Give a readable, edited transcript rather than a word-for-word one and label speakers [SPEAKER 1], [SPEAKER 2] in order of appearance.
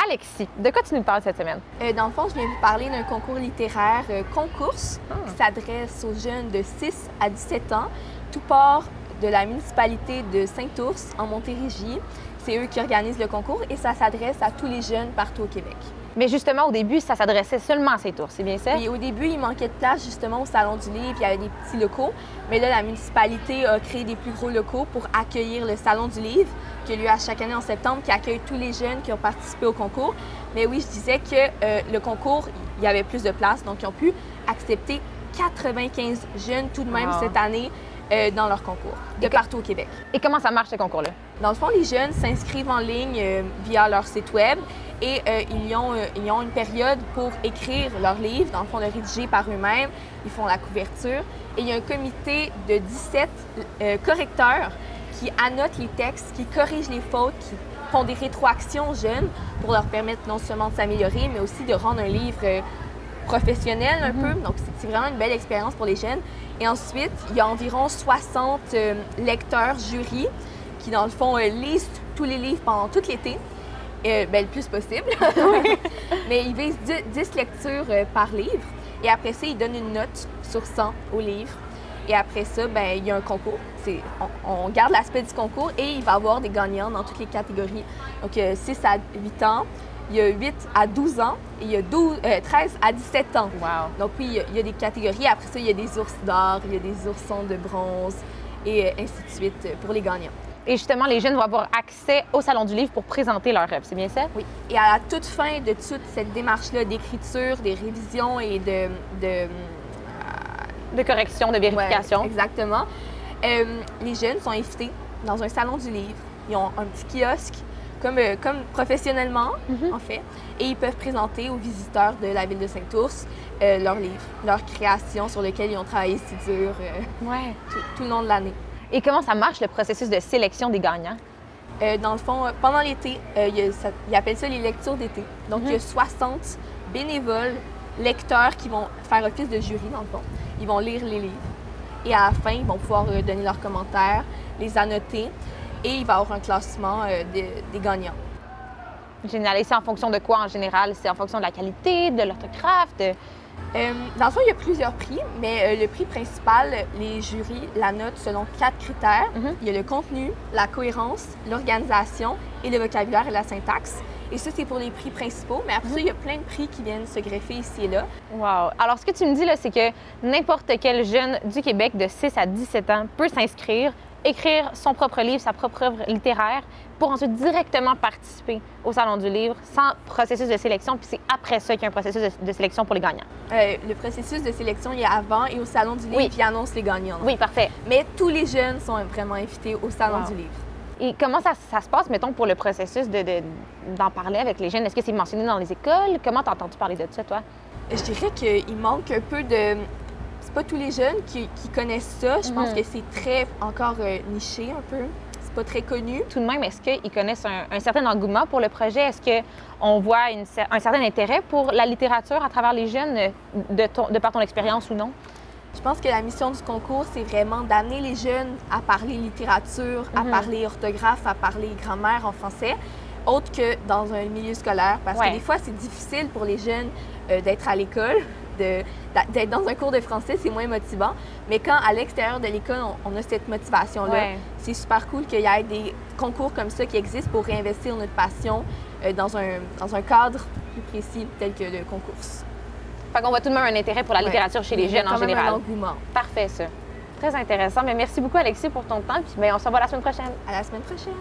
[SPEAKER 1] Alexis, de quoi tu nous parles cette semaine?
[SPEAKER 2] Dans le fond, je viens vous parler d'un concours littéraire concours qui s'adresse aux jeunes de 6 à 17 ans, tout part de la municipalité de Saint-Ours en Montérégie. C'est eux qui organisent le concours et ça s'adresse à tous les jeunes partout au Québec.
[SPEAKER 1] Mais justement, au début, ça s'adressait seulement à Saint-Ours, c'est bien ça?
[SPEAKER 2] Oui, au début, il manquait de place justement au Salon du Livre, il y avait des petits locaux. Mais là, la municipalité a créé des plus gros locaux pour accueillir le Salon du Livre, qui a lieu à chaque année en septembre, qui accueille tous les jeunes qui ont participé au concours. Mais oui, je disais que le concours, il y avait plus de place, donc ils ont pu accepter 95 jeunes tout de même cette année dans leur concours, de partout au Québec.
[SPEAKER 1] Et comment ça marche, ce concours-là?
[SPEAKER 2] Dans le fond, les jeunes s'inscrivent en ligne via leur site web et ils ont une période pour écrire leur livre, dans le fond, le rédiger par eux-mêmes. Ils font la couverture et il y a un comité de 17 correcteurs qui annotent les textes, qui corrigent les fautes, qui font des rétroactions aux jeunes pour leur permettre non seulement de s'améliorer, mais aussi de rendre un livre professionnel un peu. Donc, c'est vraiment une belle expérience pour les jeunes. Et ensuite, il y a environ 60 lecteurs jurys qui, dans le fond, lisent tous les livres pendant tout l'été, le plus possible. Mais ils visent 10 lectures par livre. Et après ça, ils donnent une note sur 100 au livre. Et après ça, il y a un concours. On garde l'aspect du concours et il va y avoir des gagnants dans toutes les catégories. Donc, 6 à 8 ans, il y a 8 à 12 ans et il y a 13 à 17 ans.
[SPEAKER 1] Wow.
[SPEAKER 2] Donc oui, il y a des catégories. Après ça, il y a des ours d'or, il y a des oursons de bronze et ainsi de suite pour les gagnants.
[SPEAKER 1] Et justement, les jeunes vont avoir accès au Salon du Livre pour présenter leur œuvre, c'est bien ça?
[SPEAKER 2] Oui. Et à la toute fin de toute cette démarche-là d'écriture, des révisions et
[SPEAKER 1] de correction, de vérification.
[SPEAKER 2] Ouais, exactement. Les jeunes sont invités dans un Salon du Livre. Ils ont un petit kiosque comme professionnellement, en fait, et ils peuvent présenter aux visiteurs de la ville de Saint-Ours leurs livres, leurs créations sur lesquelles ils ont travaillé si dur tout le long de l'année.
[SPEAKER 1] Et comment ça marche, le processus de sélection des gagnants?
[SPEAKER 2] Dans le fond, pendant l'été, ils appellent ça les lectures d'été. Donc, il y a 60 bénévoles lecteurs qui vont faire office de jury, dans le fond. Ils vont lire les livres. Et à la fin, ils vont pouvoir donner leurs commentaires, les annoter. Et il va y avoir un classement des gagnants.
[SPEAKER 1] Génial. Et c'est en fonction de quoi en général? C'est en fonction de la qualité, de l'orthographe?
[SPEAKER 2] Dans le fond, il y a plusieurs prix, mais le prix principal, les jurys la notent selon 4 critères. Il y a le contenu, la cohérence, l'organisation et le vocabulaire et la syntaxe. Et ça, c'est pour les prix principaux. Mais après ça, il y a plein de prix qui viennent se greffer ici et là.
[SPEAKER 1] Wow! Alors, ce que tu me dis, là, c'est que n'importe quel jeune du Québec de 6 à 17 ans peut s'inscrire, écrire son propre livre, sa propre œuvre littéraire, pour ensuite directement participer au Salon du Livre sans processus de sélection. Puis c'est après ça qu'il y a un processus de sélection pour les gagnants.
[SPEAKER 2] Le processus de sélection, il y a avant et au Salon du Livre, ils annoncent les gagnants.
[SPEAKER 1] Oui, parfait.
[SPEAKER 2] Mais tous les jeunes sont vraiment invités au Salon du Livre.
[SPEAKER 1] Et comment ça se passe, mettons, pour le processus d'en parler avec les jeunes? Est-ce que c'est mentionné dans les écoles? Comment t'as entendu parler de ça, toi?
[SPEAKER 2] Je dirais qu'il manque un peu de... C'est pas tous les jeunes qui connaissent ça. Je pense que c'est très encore niché un peu. C'est pas très connu.
[SPEAKER 1] Tout de même, est-ce qu'ils connaissent un certain engouement pour le projet? Est-ce qu'on voit un certain intérêt pour la littérature à travers les jeunes, de par ton expérience ou non?
[SPEAKER 2] Je pense que la mission du concours, c'est vraiment d'amener les jeunes à parler littérature, à parler orthographe, à parler grammaire en français, autre que dans un milieu scolaire. Parce que des fois, c'est difficile pour les jeunes d'être à l'école, d'être dans un cours de français, c'est moins motivant. Mais quand, à l'extérieur de l'école, on a cette motivation-là, c'est super cool qu'il y ait des concours comme ça qui existent pour réinvestir notre passion dans un cadre plus précis tel que le concours.
[SPEAKER 1] Fait qu'on voit tout de même un intérêt pour la littérature chez les jeunes en général.
[SPEAKER 2] Un engouement.
[SPEAKER 1] Parfait, ça. Très intéressant. Mais merci beaucoup, Alexis, pour ton temps. Puis on se revoit la semaine prochaine.
[SPEAKER 2] À la semaine prochaine.